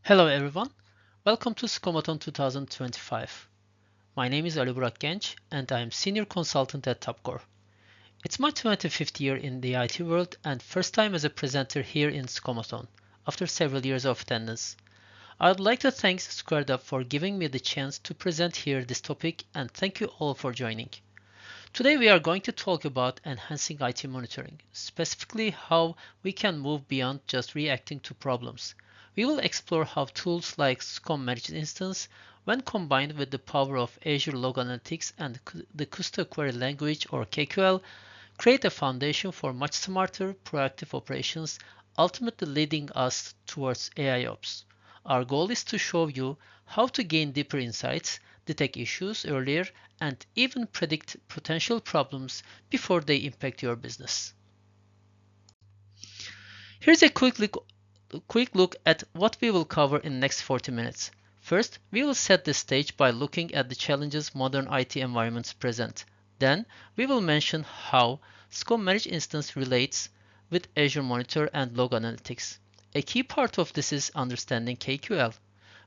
Hello everyone, welcome to SCOM 2025. My name is Ali Burak Genç and I am Senior Consultant at TopQore. It's my 25th year in the IT world and first time as a presenter here in SCOM after several years of attendance. I would like to thank SquaredUp for giving me the chance to present here this topic and thank you all for joining. Today we are going to talk about enhancing IT monitoring, specifically how we can move beyond just reacting to problems. We will explore how tools like SCOM Managed Instance, when combined with the power of Azure Log Analytics and the Kusto Query Language or KQL, create a foundation for much smarter, proactive operations, ultimately leading us towards AIOps. Our goal is to show you how to gain deeper insights, detect issues earlier, and even predict potential problems before they impact your business. Here's a quick look at what we will cover in the next 40 minutes. First, we will set the stage by looking at the challenges modern IT environments present. Then, we will mention how SCOM Managed Instance relates with Azure Monitor and Log Analytics. A key part of this is understanding KQL.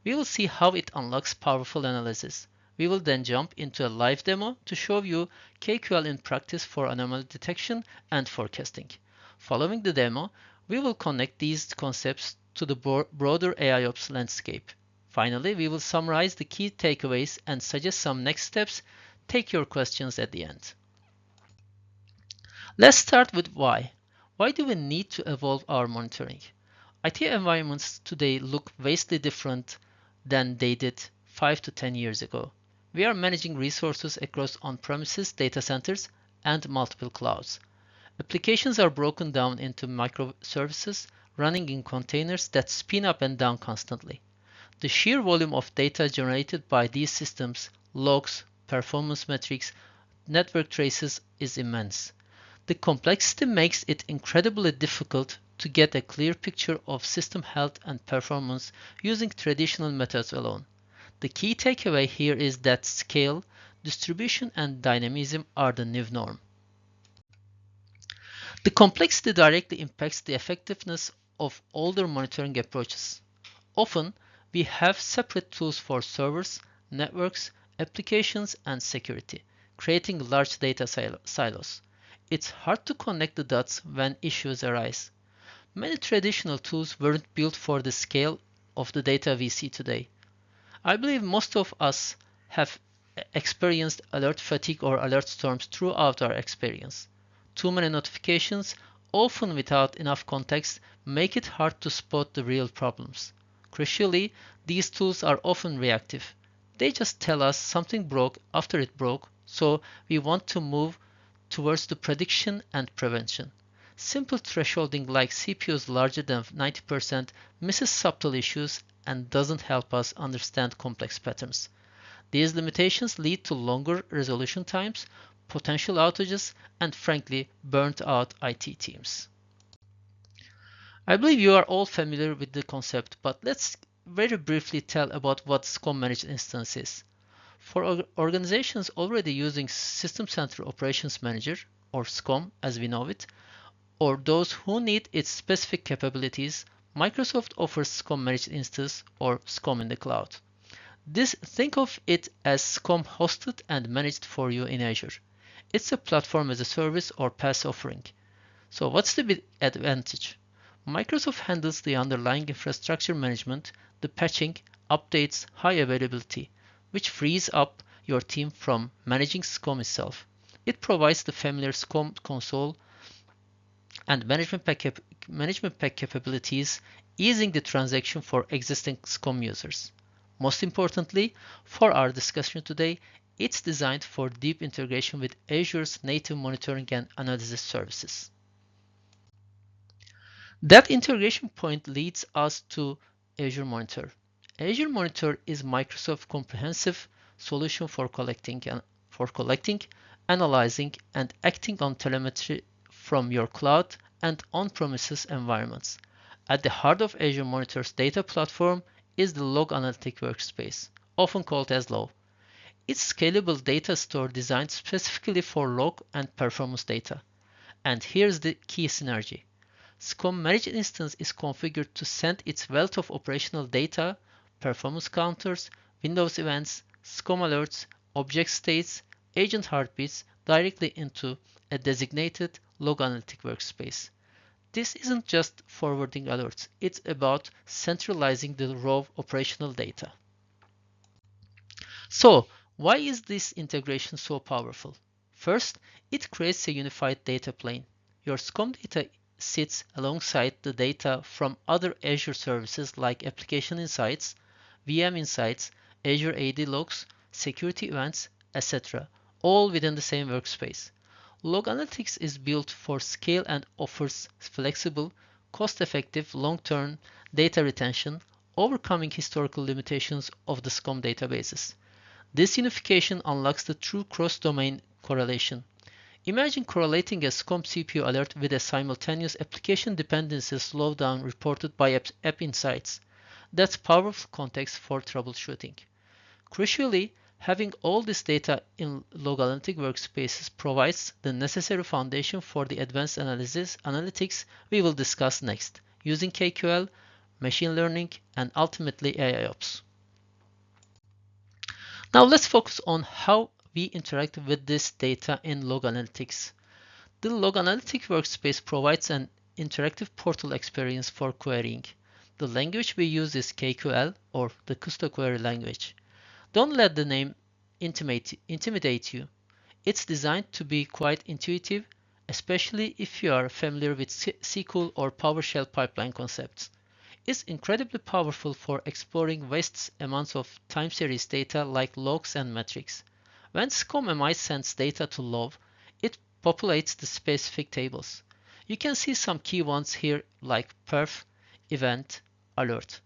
We will see how it unlocks powerful analysis. We will then jump into a live demo to show you KQL in practice for anomaly detection and forecasting. Following the demo, we will connect these concepts to the broader AIOps landscape. Finally, we will summarize the key takeaways and suggest some next steps. Take your questions at the end. Let's start with why. Why do we need to evolve our monitoring? IT environments today look vastly different than they did 5 to 10 years ago. We are managing resources across on-premises data centers and multiple clouds. Applications are broken down into microservices running in containers that spin up and down constantly. The sheer volume of data generated by these systems, logs, performance metrics, network traces is immense. The complexity makes it incredibly difficult to get a clear picture of system health and performance using traditional methods alone. The key takeaway here is that scale, distribution, and dynamism are the new norm. The complexity directly impacts the effectiveness of older monitoring approaches. Often, we have separate tools for servers, networks, applications, and security, creating large data silos. It's hard to connect the dots when issues arise. Many traditional tools weren't built for the scale of the data we see today. I believe most of us have experienced alert fatigue or alert storms throughout our experience. Too many notifications, often without enough context, make it hard to spot the real problems. Crucially, these tools are often reactive. They just tell us something broke after it broke, so we want to move towards the prediction and prevention. Simple thresholding like CPUs larger than 90% misses subtle issues and doesn't help us understand complex patterns. These limitations lead to longer resolution times, potential outages, and frankly, burnt out IT teams. I believe you are all familiar with the concept, but let's very briefly tell about what SCOM Managed Instance is. For organizations already using System Center Operations Manager, or SCOM as we know it, or those who need its specific capabilities, Microsoft offers SCOM Managed Instance or SCOM in the cloud. Think of it as SCOM hosted and managed for you in Azure. It's a platform as a service or PaaS offering. So what's the big advantage? Microsoft handles the underlying infrastructure management, the patching, updates, high availability, which frees up your team from managing SCOM itself. It provides the familiar SCOM console and management pack capabilities, easing the transaction for existing SCOM users. Most importantly, for our discussion today, it's designed for deep integration with Azure's native monitoring and analysis services. That integration point leads us to Azure Monitor. Azure Monitor is Microsoft's comprehensive solution for collecting, analyzing, and acting on telemetry from your cloud and on-premises environments. At the heart of Azure Monitor's data platform is the Log Analytics Workspace, often called as LOW. It's scalable data store designed specifically for log and performance data. And here's the key synergy. SCOM managed instance is configured to send its wealth of operational data, performance counters, Windows events, SCOM alerts, object states, agent heartbeats directly into a designated Log Analytics Workspace. This isn't just forwarding alerts, it's about centralizing the raw operational data. So, why is this integration so powerful? First, it creates a unified data plane. Your SCOM data sits alongside the data from other Azure services like Application Insights, VM Insights, Azure AD Logs, security events, etc., all within the same workspace. Log Analytics is built for scale and offers flexible, cost-effective, long-term data retention, overcoming historical limitations of the SCOM databases. This unification unlocks the true cross-domain correlation. Imagine correlating a SCOM CPU alert with a simultaneous application dependency slowdown reported by App Insights. That's powerful context for troubleshooting. Crucially, having all this data in Log Analytics Workspaces provides the necessary foundation for the advanced analytics we will discuss next, using KQL, machine learning, and ultimately AIOps. Now let's focus on how we interact with this data in Log Analytics. The Log Analytics Workspace provides an interactive portal experience for querying. The language we use is KQL, or the Kusto Query Language. Don't let the name intimidate you. It's designed to be quite intuitive, especially if you are familiar with SQL or PowerShell pipeline concepts. It's incredibly powerful for exploring vast amounts of time series data like logs and metrics. When SCOM MI sends data to log, it populates the specific tables. You can see some key ones here like perf, event, alert,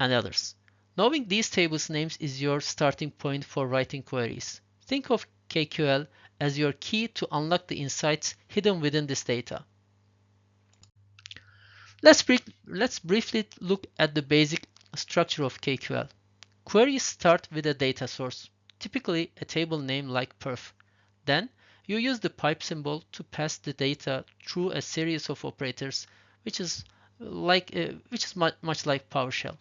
and others. Knowing these tables' names is your starting point for writing queries. Think of KQL as your key to unlock the insights hidden within this data. Let's briefly look at the basic structure of KQL. Queries start with a data source, typically a table name like perf. Then, you use the pipe symbol to pass the data through a series of operators, which is much like PowerShell.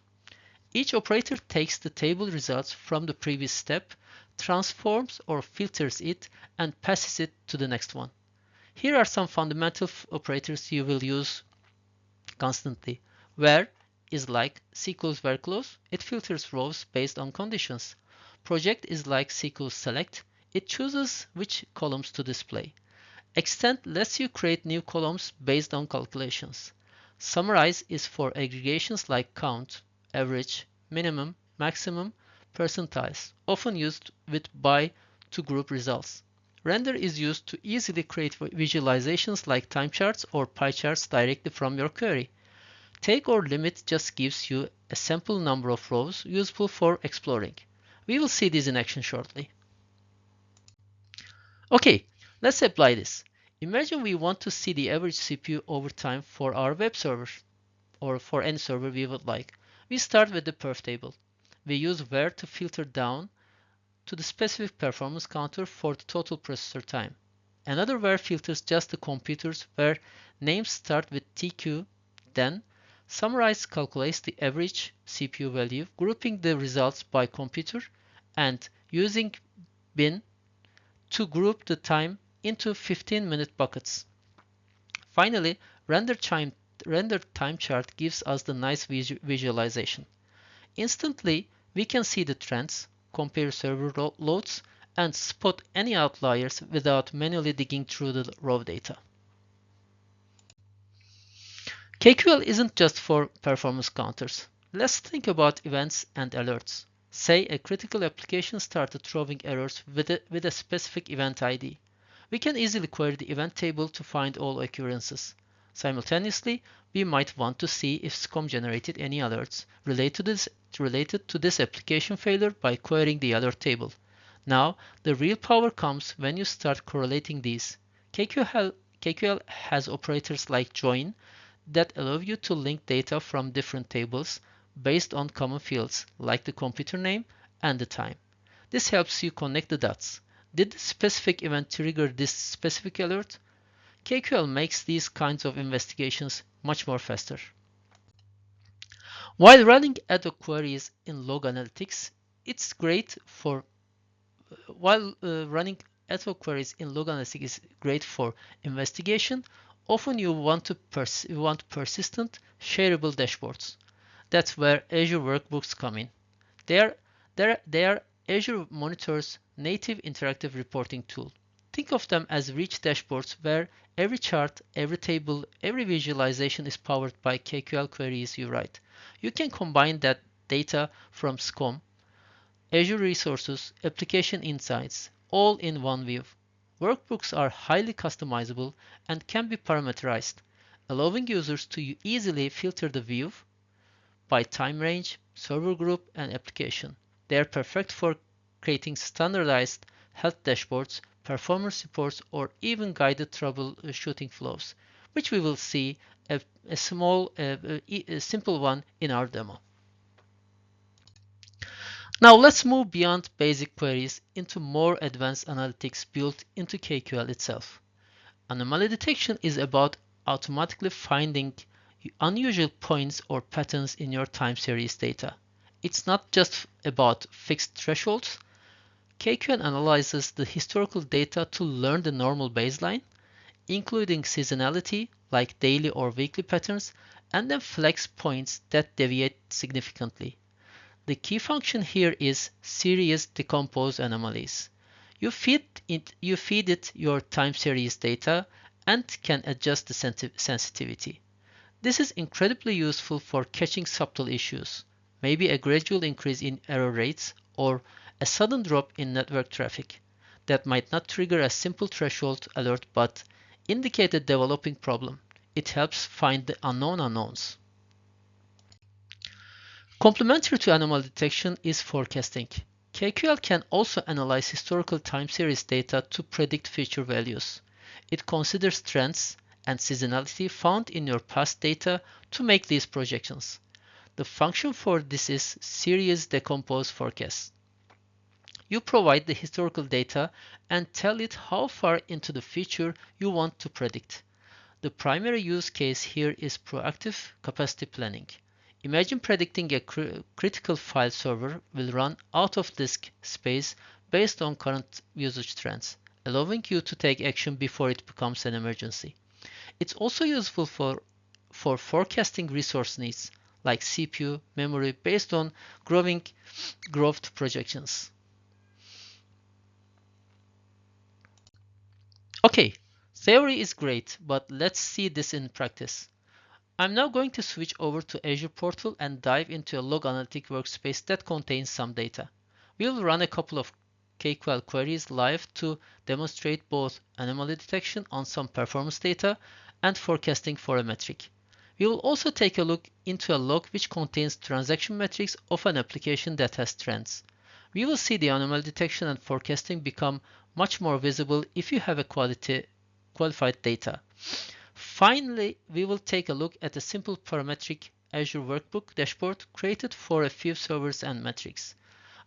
Each operator takes the table results from the previous step, transforms or filters it, and passes it to the next one. Here are some fundamental operators you will use constantly. Where is like SQL's where clause, it filters rows based on conditions. Project is like SQL select, it chooses which columns to display. Extend lets you create new columns based on calculations. Summarize is for aggregations like count, average, minimum, maximum, percentiles, often used with by to group results. Render is used to easily create visualizations like time charts or pie charts directly from your query. Take or limit just gives you a sample number of rows useful for exploring. We will see these in action shortly. Okay, let's apply this. Imagine we want to see the average CPU over time for our web server, or for any server we would like. We start with the perf table. We use where to filter down to the specific performance counter for the total processor time. Another where filters just the computers where names start with TQ. Then, summarize calculates the average CPU value, grouping the results by computer and using bin to group the time into 15-minute buckets. Finally, render time chart gives us the nice visualization. Instantly, we can see the trends, compare server loads, and spot any outliers without manually digging through the raw data. KQL isn't just for performance counters. Let's think about events and alerts. Say a critical application started throwing errors with a specific event ID. We can easily query the event table to find all occurrences. Simultaneously, we might want to see if SCOM generated any alerts related to this application failure by querying the alert table. Now, the real power comes when you start correlating these. KQL has operators like join that allow you to link data from different tables based on common fields like the computer name and the time. This helps you connect the dots. Did the specific event trigger this specific alert? KQL makes these kinds of investigations much more faster. While running ad hoc queries in Log Analytics, it's great for running ad hoc queries in Log Analytics is great for investigation. Often you want persistent, shareable dashboards. That's where Azure Workbooks come in. They are Azure Monitor's native interactive reporting tool. Think of them as rich dashboards where every chart, every table, every visualization is powered by KQL queries you write. You can combine that data from SCOM, Azure resources, application insights, all in one view. Workbooks are highly customizable and can be parameterized, allowing users to easily filter the view by time range, server group, and application. They are perfect for creating standardized health dashboards, performance reports, or even guided troubleshooting flows, which we will see a simple one in our demo. Now let's move beyond basic queries into more advanced analytics built into KQL itself. Anomaly detection is about automatically finding unusual points or patterns in your time series data. It's not just about fixed thresholds. KQL analyzes the historical data to learn the normal baseline, including seasonality like daily or weekly patterns, and then flex points that deviate significantly. The key function here is series decompose anomalies. You feed it your time series data and can adjust the sensitivity. This is incredibly useful for catching subtle issues, maybe a gradual increase in error rates or a sudden drop in network traffic that might not trigger a simple threshold alert but indicate a developing problem. It helps find the unknown unknowns. Complementary to anomaly detection is forecasting. KQL can also analyze historical time series data to predict future values. It considers trends and seasonality found in your past data to make these projections. The function for this is series decompose forecast. You provide the historical data and tell it how far into the future you want to predict. The primary use case here is proactive capacity planning. Imagine predicting a critical file server will run out of disk space based on current usage trends, allowing you to take action before it becomes an emergency. It's also useful for forecasting resource needs like CPU, memory based on growth projections. Okay, theory is great, but let's see this in practice. I'm now going to switch over to Azure Portal and dive into a Log Analytics Workspace that contains some data. We will run a couple of KQL queries live to demonstrate both anomaly detection on some performance data and forecasting for a metric. We will also take a look into a log which contains transaction metrics of an application that has trends. We will see the anomaly detection and forecasting become much more visible if you have a qualified data. Finally, we will take a look at a simple parametric Azure Workbook dashboard created for a few servers and metrics.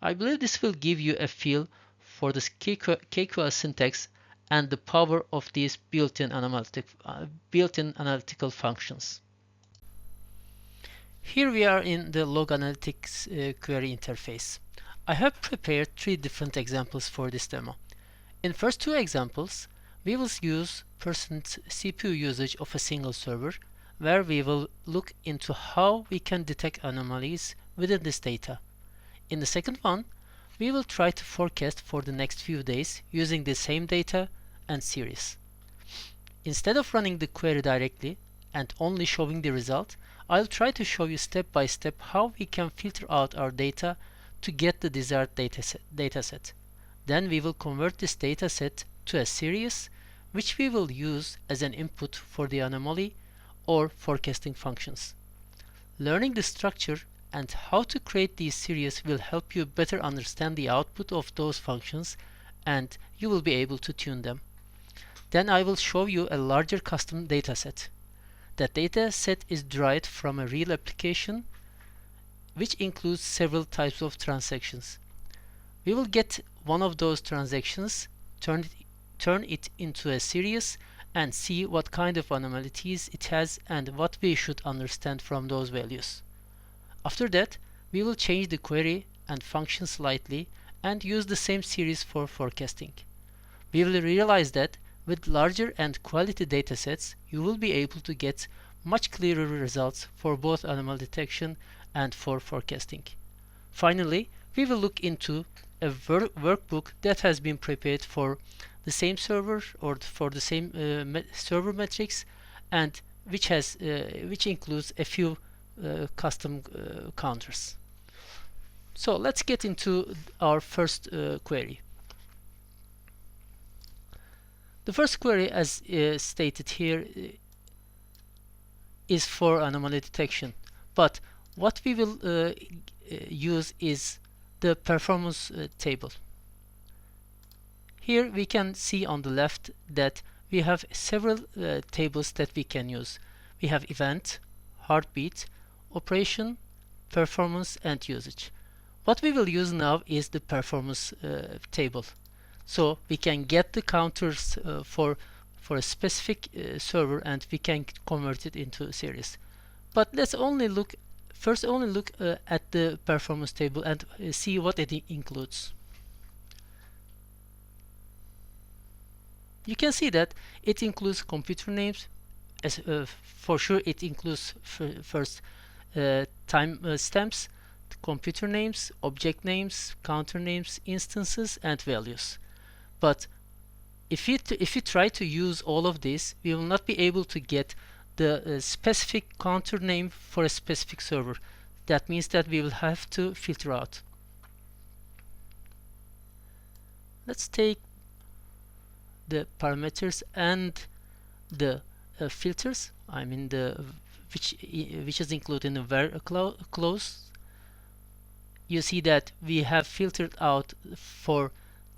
I believe this will give you a feel for the KQL syntax and the power of these built-in analytical functions. Here we are in the Log Analytics query interface. I have prepared 3 different examples for this demo. In first 2 examples, we will use percent CPU usage of a single server, where we will look into how we can detect anomalies within this data. In the second one, we will try to forecast for the next few days using the same data and series. Instead of running the query directly and only showing the result, I'll try to show you step by step how we can filter out our data to get the desired dataset. Then we will convert this dataset to a series which we will use as an input for the anomaly or forecasting functions. Learning the structure and how to create these series will help you better understand the output of those functions, and you will be able to tune them. Then I will show you a larger custom dataset. That dataset is derived from a real application which includes several types of transactions. We will get one of those transactions, turn it into a series, and see what kind of anomalies it has and what we should understand from those values. After that, we will change the query and function slightly and use the same series for forecasting. We will realize that with larger and quality datasets, you will be able to get much clearer results for both anomaly detection and for forecasting. Finally, we will look into a workbook that has been prepared for the same server or for the same server metrics, and which includes a few custom counters. So let's get into our first query. The first query, as stated here, is for anomaly detection, but what we will use is the performance table. Here we can see on the left that we have several tables that we can use. We have event, heartbeat, operation, performance, and usage. What we will use now is the performance table. So we can get the counters for a specific server, and we can convert it into a series. But let's only look at the performance table and see what it includes. You can see that it includes computer names. For sure, it includes first time stamps, computer names, object names, counter names, instances, and values. But if you try to use all of this, we will not be able to get the specific counter name for a specific server. That means that we will have to filter out. Let's take the parameters and the filters. I mean which is included in the var clause. You see that we have filtered out for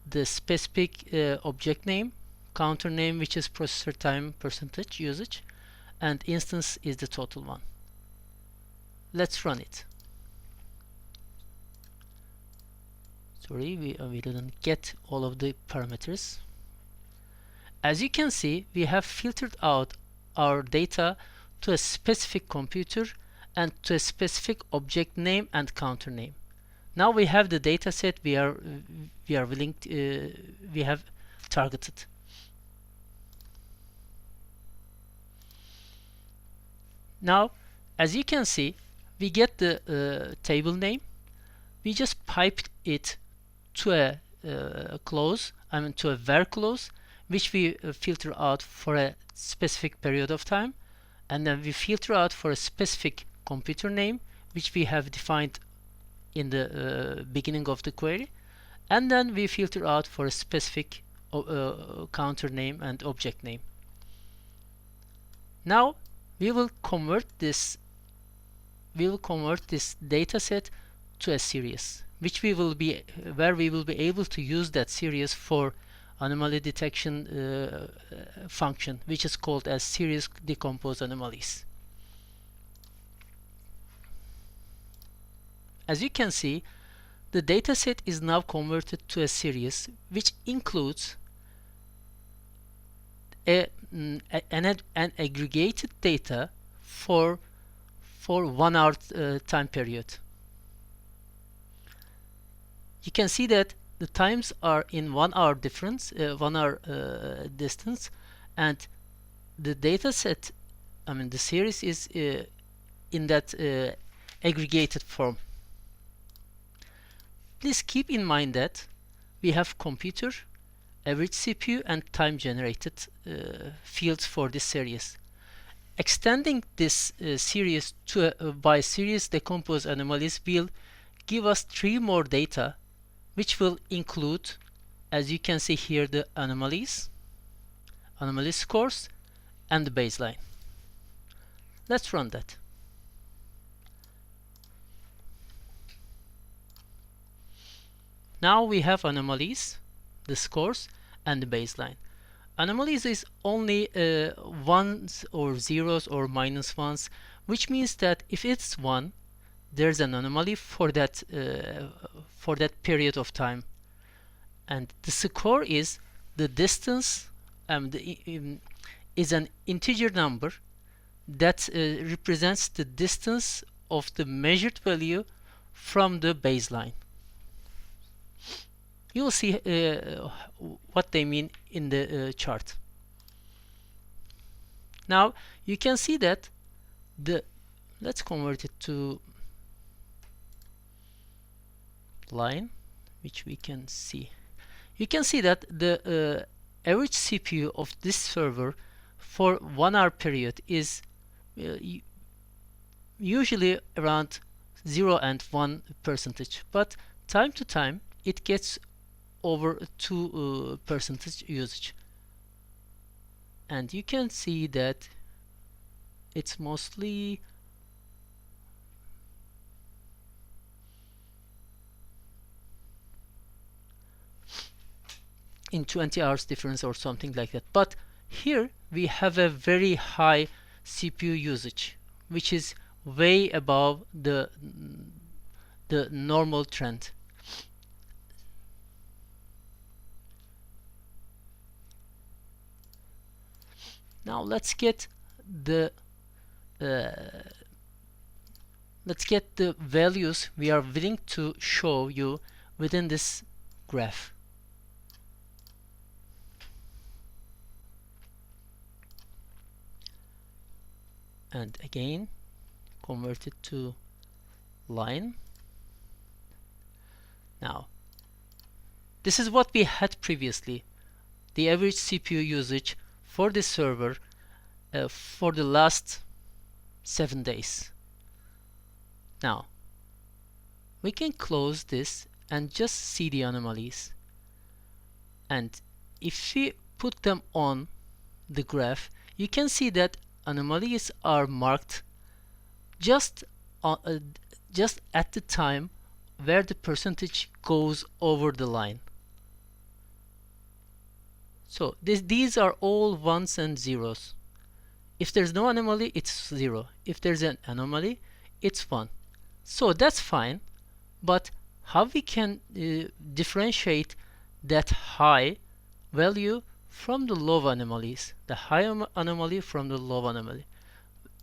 the specific object name, counter name, which is processor time percentage usage, and instance is the total one. Let's run it. Sorry, we didn't get all of the parameters. As you can see, we have filtered out our data to a specific computer and to a specific object name and counter name. Now we have the data set we have targeted. Now, as you can see, we get the table name. We just piped it to a clause, to a var clause, which we filter out for a specific period of time, and then we filter out for a specific computer name, which we have defined in the beginning of the query, and then we filter out for a specific counter name and object name. Now we will convert this data set to a series, where we will be able to use that series for anomaly detection function, which is called as series decompose anomalies. As you can see, the dataset is now converted to a series, which includes an aggregated data for 1 hour time period. You can see that the times are in 1 hour difference, 1 hour distance, and the dataset, the series is in that aggregated form. Please keep in mind that we have computer, average CPU, and time generated fields for this series. Extending this series to by series decompose anomalies will give us 3 more data, which will include, as you can see here, the anomalies, anomaly scores, and the baseline. Let's run that. Now we have anomalies, the scores, and the baseline. Anomalies is only ones or zeros or minus ones, which means that if it's 1, there's an anomaly for that period of time. And the score is the distance, is an integer number that represents the distance of the measured value from the baseline. You will see what they mean in the chart. Now you can see that let's convert it to line, which we can see. You can see that the average CPU of this server for 1 hour period is usually around 0 and 1%, but time to time it gets over 2% usage, and you can see that it's mostly in 20 hours difference or something like that. But here we have a very high CPU usage, which is way above the normal trend. Now let's get the values we are willing to show you within this graph. And again, convert it to line. Now, this is what we had previously, the average CPU usage for this server for the last 7 days. Now, we can close this and just see the anomalies. And if we put them on the graph, you can see that anomalies are marked just at the time where the percentage goes over the line. So these are all ones and zeros. If there's no anomaly, it's 0. If there's an anomaly, it's 1. So that's fine, but how we can differentiate that high value from the low anomalies, the high anomaly from the low anomaly?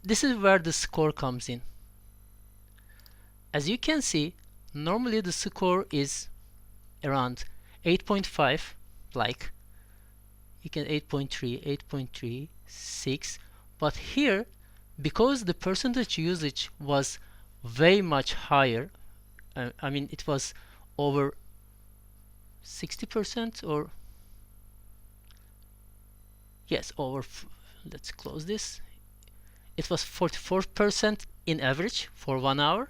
This is where the score comes in. As you can see, normally the score is around 8.5, like you can 8.3, 8.3, 6, but here, because the percentage usage was way much higher, I mean it was over 60%, or yes, over, let's close this, it was 44% in average for 1 hour.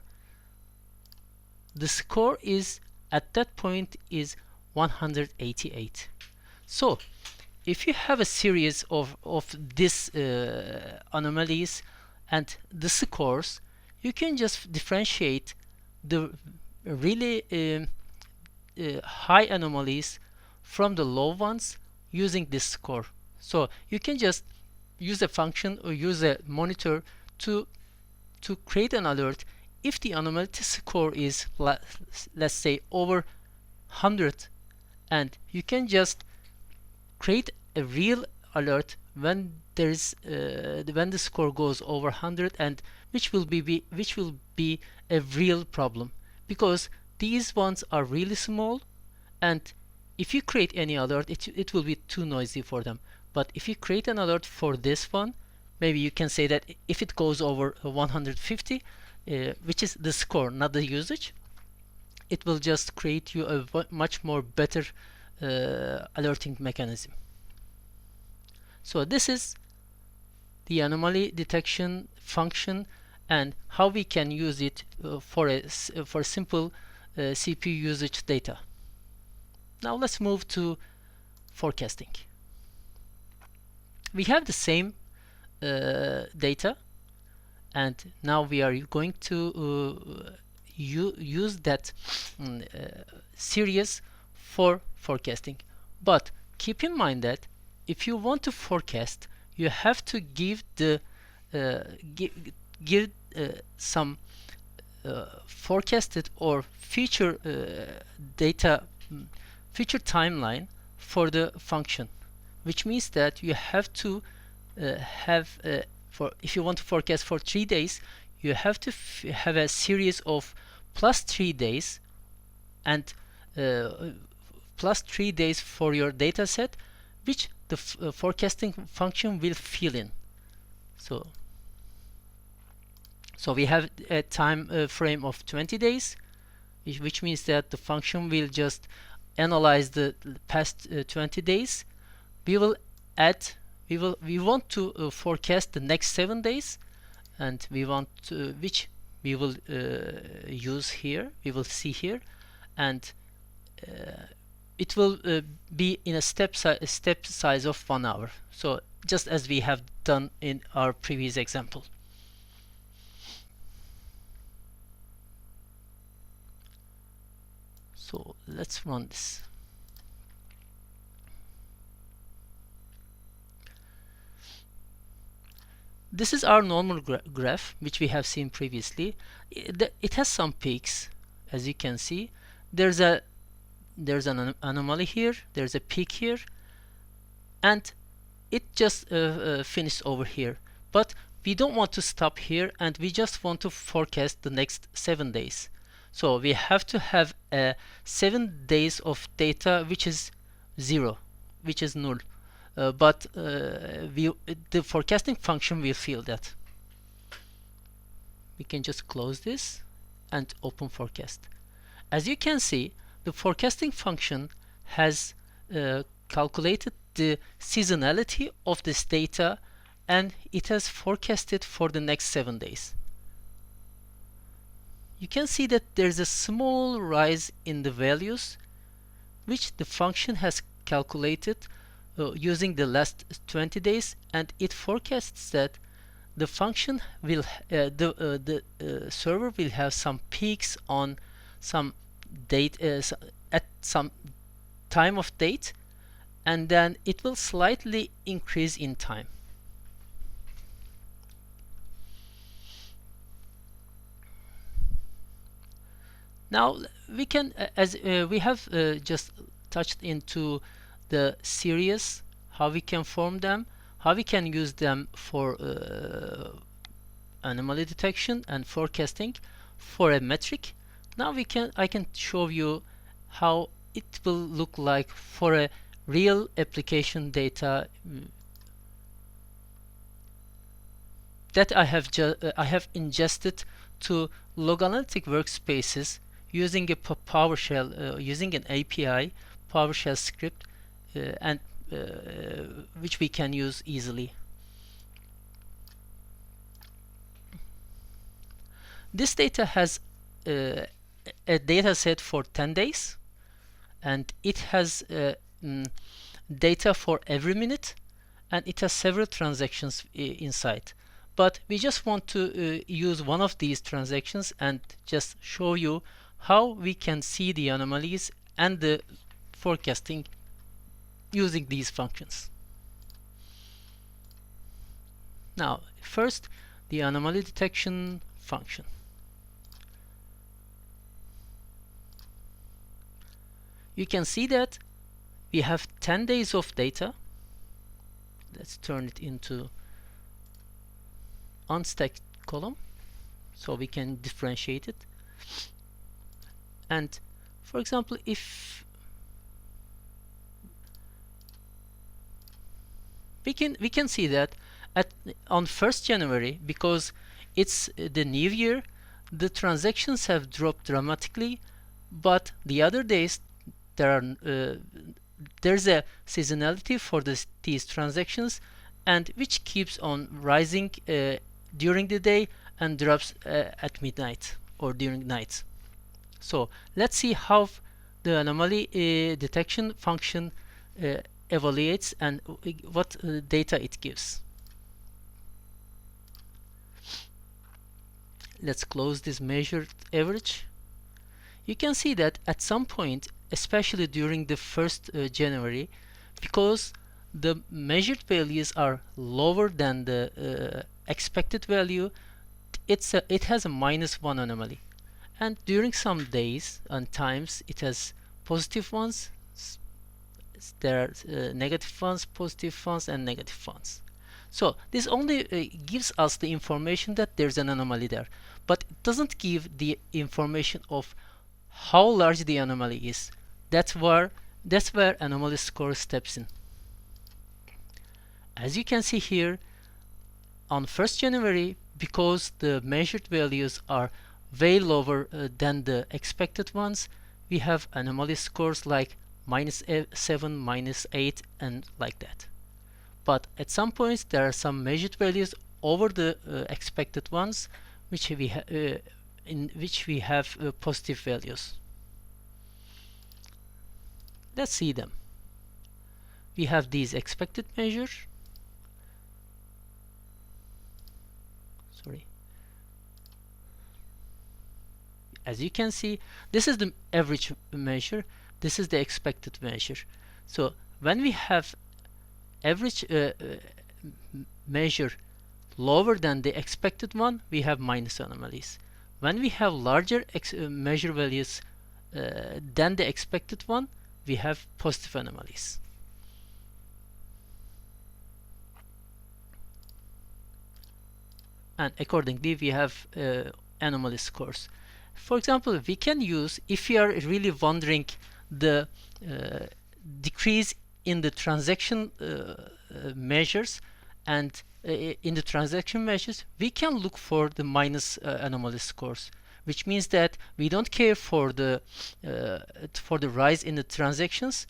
The score is at that point is 188. So if you have a series of these anomalies and the scores, you can just differentiate the really high anomalies from the low ones using this score. So you can just use a function or use a monitor to create an alert if the anomaly score is, let's say, over 100, and you can just create a real alert when there's when the score goes over 100, and which will be a real problem, because these ones are really small, and if you create any alert, it will be too noisy for them. But if you create an alert for this one, maybe you can say that if it goes over 150, which is the score, not the usage, it will just create you a much more better alerting mechanism. So this is the anomaly detection function and how we can use it for simple CPU usage data. Now let's move to forecasting. We have the same data, and now we are going to use that series for forecasting. But keep in mind that if you want to forecast, you have to give the some forecasted or future data, future timeline for the function, which means that you have to have if you want to forecast for 3 days, you have to have a series of plus 3 days and plus 3 days for your data set, which the forecasting function will fill in. So we have a time frame of 20 days, which means that the function will just analyze the past 20 days. We will add, we want to forecast the next 7 days, and we want to, which we will use here, we will see here, and it will be in a step size of 1 hour. So just as we have done in our previous example. So let's run this. This is our normal graph, which we have seen previously. It has some peaks, as you can see. There's an anomaly here, there's a peak here, and it just finished over here. But we don't want to stop here, and we just want to forecast the next 7 days. So we have to have 7 days of data which is 0, which is null. But the forecasting function will fill that. We can just close this and open forecast. As you can see, the forecasting function has calculated the seasonality of this data, and it has forecasted for the next 7 days. You can see that there's a small rise in the values, which the function has calculated using the last 20 days, and it forecasts that the function will the server will have some peaks on some date at some time of date, and then it will slightly increase in time. Now we can, as we have just touched into the series, how we can form them, how we can use them for anomaly detection and forecasting for a metric. Now I can show you how it will look like for a real application data that I have ingested to Log Analytics Workspaces using a PowerShell, using an API PowerShell script, and which we can use easily. This data has a data set for 10 days, and it has data for every minute, and it has several transactions inside. But we just want to use one of these transactions and just show you how we can see the anomalies and the forecasting using these functions. Now, first, the anomaly detection function. You can see that we have 10 days of data. Let's turn it into unstacked column so we can differentiate it. And for example, if we can see that on 1st January, because it's the new year, the transactions have dropped dramatically, but the other days there's a seasonality for these transactions, and which keeps on rising during the day and drops at midnight or during night. So let's see how the anomaly detection function evaluates and what data it gives. Let's close this measured average. You can see that at some point, especially during the 1st January, because the measured values are lower than the expected value, it has a -1 anomaly. And during some days and times, it has positive ones. There are negative ones, positive ones, and negative ones. So this only gives us the information that there's an anomaly there, but it doesn't give the information of how large the anomaly is. That's where anomaly score steps in. As you can see here, on 1st January, because the measured values are way lower than the expected ones, we have anomaly scores like -7, -8, and like that. But at some points there are some measured values over the expected ones, which in which we have positive values. Let's see them. We have these expected measures. Sorry. As you can see, this is the average measure, this is the expected measure. So when we have average measure lower than the expected one, we have minus anomalies. When we have larger measure values than the expected one, we have positive anomalies. And accordingly, we have anomaly scores. For example, we can use, if we are really wondering the decrease in the transaction measures, and in the transaction measures, we can look for the minus anomaly scores, which means that we don't care for the rise in the transactions.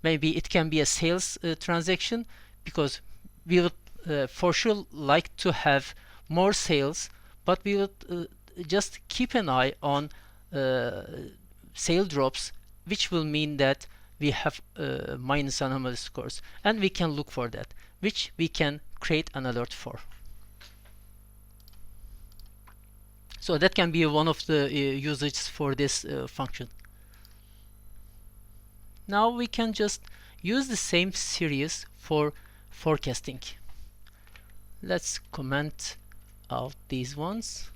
Maybe it can be a sales transaction, because we would for sure like to have more sales, but we would just keep an eye on sale drops, which will mean that we have minus anomaly scores, and we can look for that, which we can create an alert for. So that can be one of the usages for this function. Now we can just use the same series for forecasting. Let's comment out these ones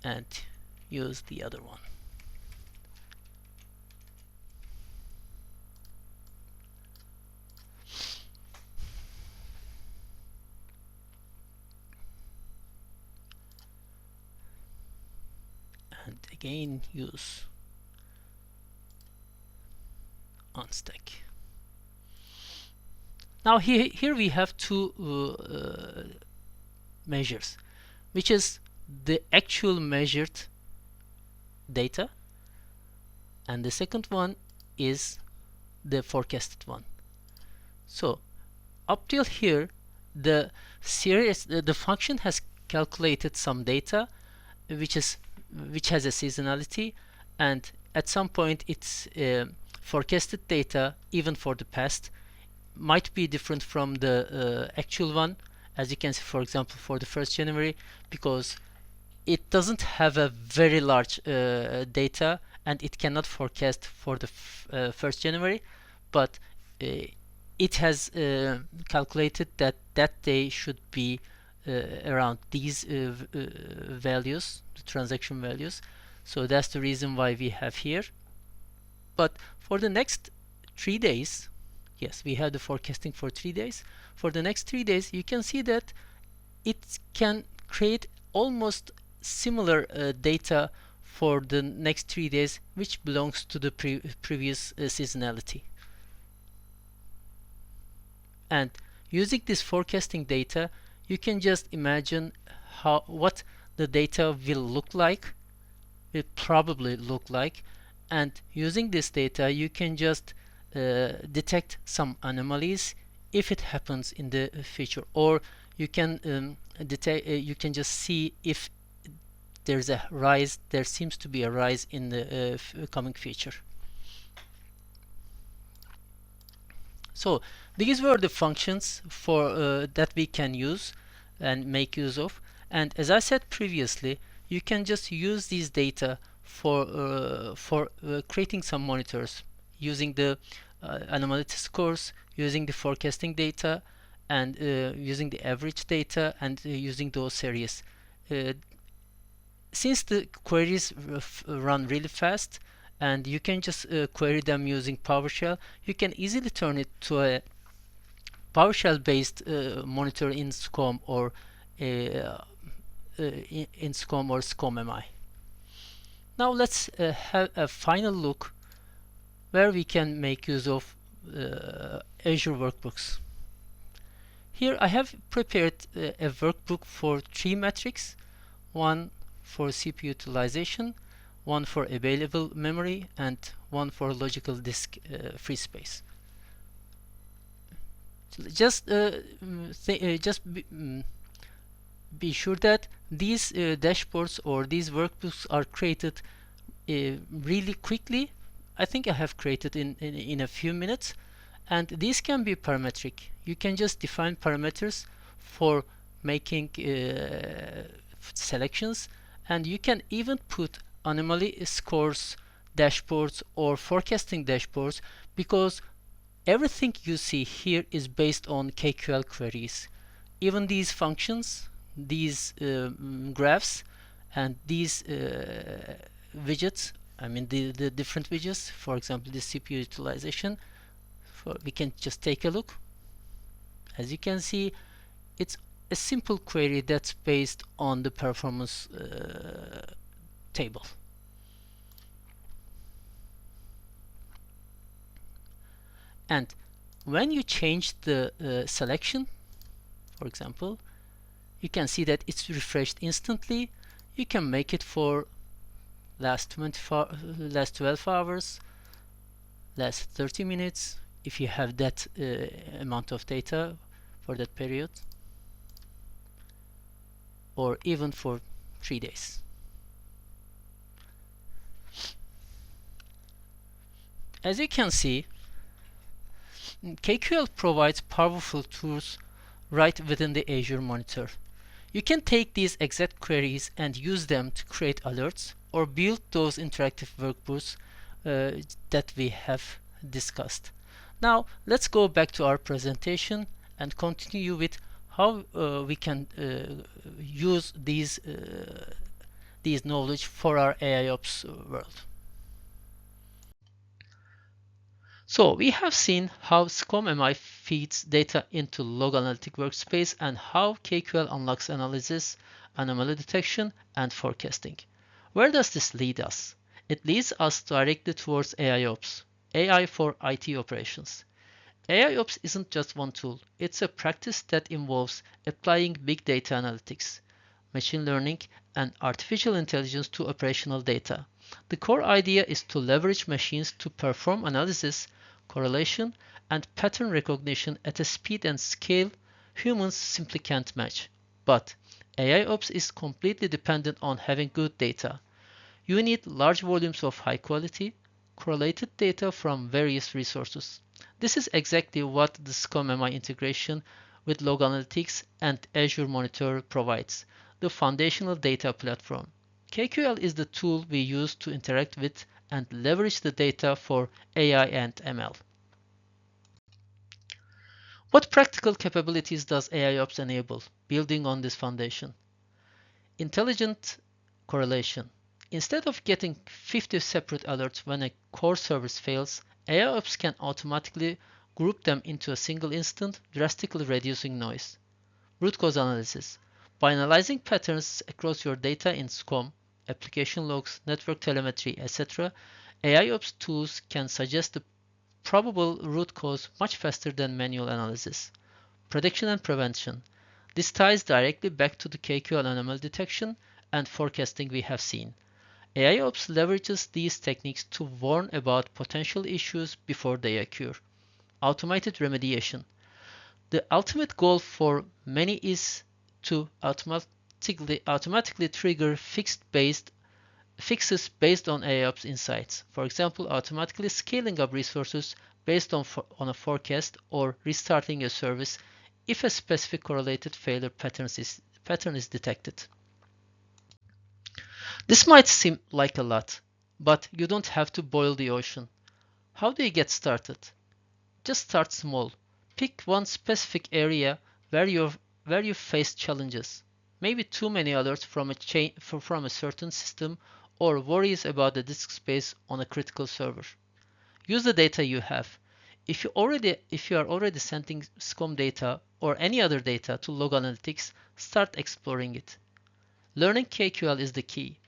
and use the other one. And again use onStack. Now here we have two measures, which is the actual measured data, and the second one is the forecasted one. So up till here, the function has calculated some data which has a seasonality, and at some point its forecasted data, even for the past, might be different from the actual one, as you can see, for example, for the 1st January, because it doesn't have a very large data, and it cannot forecast for the 1st January, but it has calculated that that day should be around these values, the transaction values. So that's the reason why we have here. But for the next 3 days, yes, we have the forecasting for 3 days. For the next 3 days, you can see that it can create almost similar data for the next 3 days, which belongs to the previous seasonality. And using this forecasting data, you can just imagine what the data will look like, will probably look like, and using this data, you can just detect some anomalies if it happens in the future, or you can detect. You can just see if there's a rise. There seems to be a rise in the coming future. So these were the functions for that we can use and make use of. And as I said previously, you can just use these data for creating some monitors using the anomaly scores, using the forecasting data, and using the average data, and using those series. Since the queries run really fast, and you can just query them using PowerShell, you can easily turn it to a PowerShell based monitor in SCOM or in SCOM or SCOM MI. Now let's have a final look where we can make use of Azure workbooks. Here I have prepared a workbook for 3 metrics, one for CPU utilization, one for available memory, and one for logical disk free space. Just be sure that these dashboards or these workbooks are created really quickly. I think I have created in a few minutes, and these can be parametric. You can just define parameters for making selections, and you can even put anomaly scores dashboards or forecasting dashboards, because everything you see here is based on KQL queries. Even these functions, these graphs, and these widgets, I mean the different widgets, for example the CPU utilization, we can just take a look. As you can see, it's a simple query that's based on the performance table. And when you change the selection, for example, you can see that it's refreshed instantly. You can make it for last 12 hours, last 30 minutes, if you have that amount of data for that period, or even for 3 days. As you can see, KQL provides powerful tools right within the Azure monitor. You can take these exact queries and use them to create alerts or build those interactive workbooks that we have discussed. Now let's go back to our presentation and continue with how we can use these knowledge for our AIOps world. So we have seen how SCOM MI feeds data into Log Analytics Workspace and how KQL unlocks analysis, anomaly detection, and forecasting. Where does this lead us? It leads us directly towards AIOps, AI for IT operations. AIOps isn't just one tool, it's a practice that involves applying big data analytics, machine learning, and artificial intelligence to operational data. The core idea is to leverage machines to perform analysis, correlation, and pattern recognition at a speed and scale humans simply can't match. But AIOps is completely dependent on having good data. You need large volumes of high quality, correlated data from various resources. This is exactly what the SCOM MI integration with Log Analytics and Azure Monitor provides, the foundational data platform. KQL is the tool we use to interact with and leverage the data for AI and ML. What practical capabilities does AIOps enable, building on this foundation? Intelligent correlation. Instead of getting 50 separate alerts when a core service fails, AIOps can automatically group them into a single instant, drastically reducing noise. Root cause analysis. By analyzing patterns across your data in SCOM, application logs, network telemetry, etc., AIOps tools can suggest the probable root cause much faster than manual analysis. Prediction and prevention. This ties directly back to the KQL anomaly detection and forecasting we have seen. AIOps leverages these techniques to warn about potential issues before they occur. Automated remediation. The ultimate goal for many is to automatically trigger fixes based on AIOps insights. For example, automatically scaling up resources based on a forecast or restarting a service if a specific correlated failure pattern is detected. This might seem like a lot, but you don't have to boil the ocean. How do you get started? Just start small. Pick one specific area where you face challenges. Maybe too many alerts from a certain system or worries about the disk space on a critical server. Use the data you have. If you are already sending SCOM data or any other data to Log Analytics, start exploring it. Learning KQL is the key.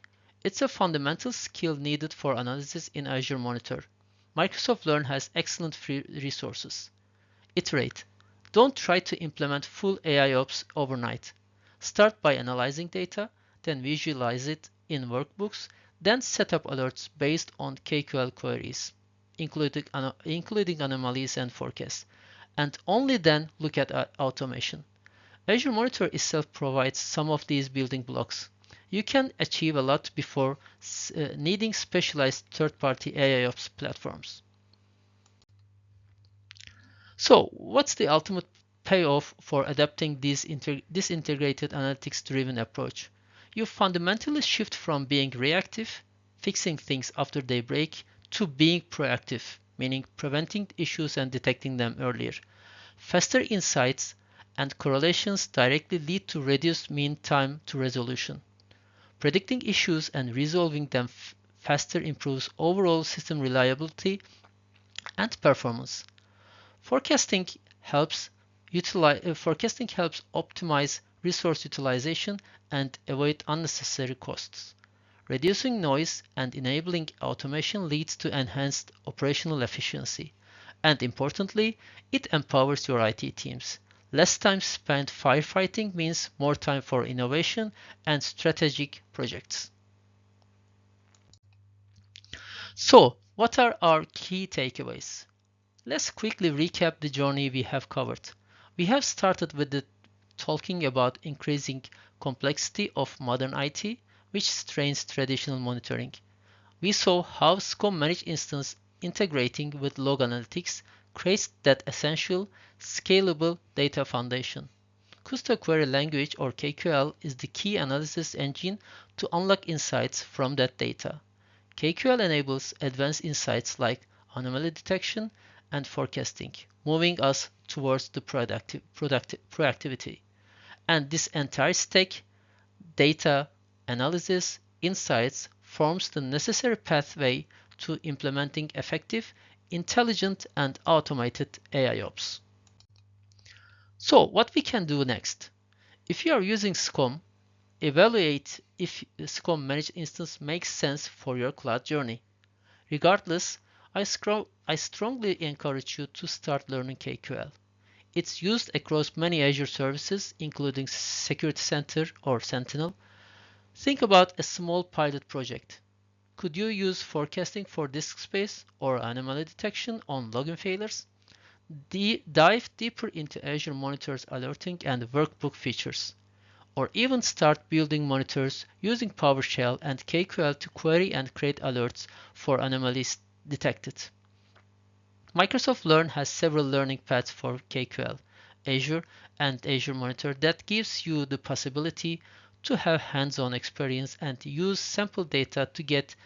It's a fundamental skill needed for analysis in Azure Monitor. Microsoft Learn has excellent free resources. Iterate. Don't try to implement full AIOps overnight. Start by analyzing data, then visualize it in workbooks, then set up alerts based on KQL queries, including anomalies and forecasts, and only then look at automation. Azure Monitor itself provides some of these building blocks. You can achieve a lot before needing specialized third-party AIOps platforms. So, what's the ultimate payoff for adopting this integrated analytics-driven approach? You fundamentally shift from being reactive, fixing things after they break, to being proactive, meaning preventing issues and detecting them earlier. Faster insights and correlations directly lead to reduced mean time to resolution. Predicting issues and resolving them faster improves overall system reliability and performance. Forecasting helps optimize resource utilization and avoid unnecessary costs. Reducing noise and enabling automation leads to enhanced operational efficiency. And importantly, it empowers your IT teams. Less time spent firefighting means more time for innovation and strategic projects. So, what are our key takeaways? Let's quickly recap the journey we have covered. We have started with talking about increasing complexity of modern IT, which strains traditional monitoring. We saw how SCOM managed instance integrating with Log Analytics creates that essential, scalable data foundation. Kusto Query Language or KQL is the key analysis engine to unlock insights from that data. KQL enables advanced insights like anomaly detection and forecasting, moving us towards the proactivity. And this entire stack, data, analysis, insights, forms the necessary pathway to implementing effective, intelligent, and automated AIOps. So, what we can do next? If you are using SCOM, evaluate if the SCOM managed instance makes sense for your cloud journey. Regardless, I strongly encourage you to start learning KQL. It's used across many Azure services, including Security Center or Sentinel. Think about a small pilot project. Could you use forecasting for disk space or anomaly detection on login failures? Dive deeper into Azure Monitor's alerting and workbook features. Or even start building monitors using PowerShell and KQL to query and create alerts for anomalies detected. Microsoft Learn has several learning paths for KQL, Azure, and Azure Monitor that gives you the possibility to have hands-on experience and use sample data to get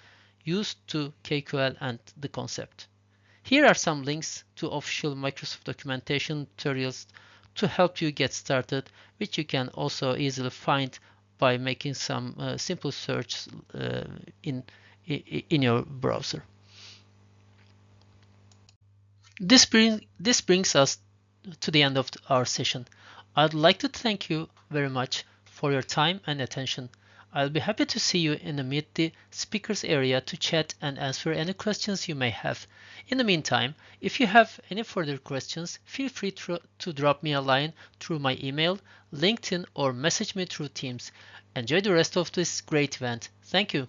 used to KQL and the concept. Here are some links to official Microsoft documentation tutorials to help you get started, which you can also easily find by making some simple search in your browser. This brings us to the end of our session. I'd like to thank you very much for your time and attention. I'll be happy to see you in the speakers area to chat and answer any questions you may have. In the meantime, if you have any further questions, feel free to drop me a line through my email, LinkedIn, or message me through Teams. Enjoy the rest of this great event. Thank you.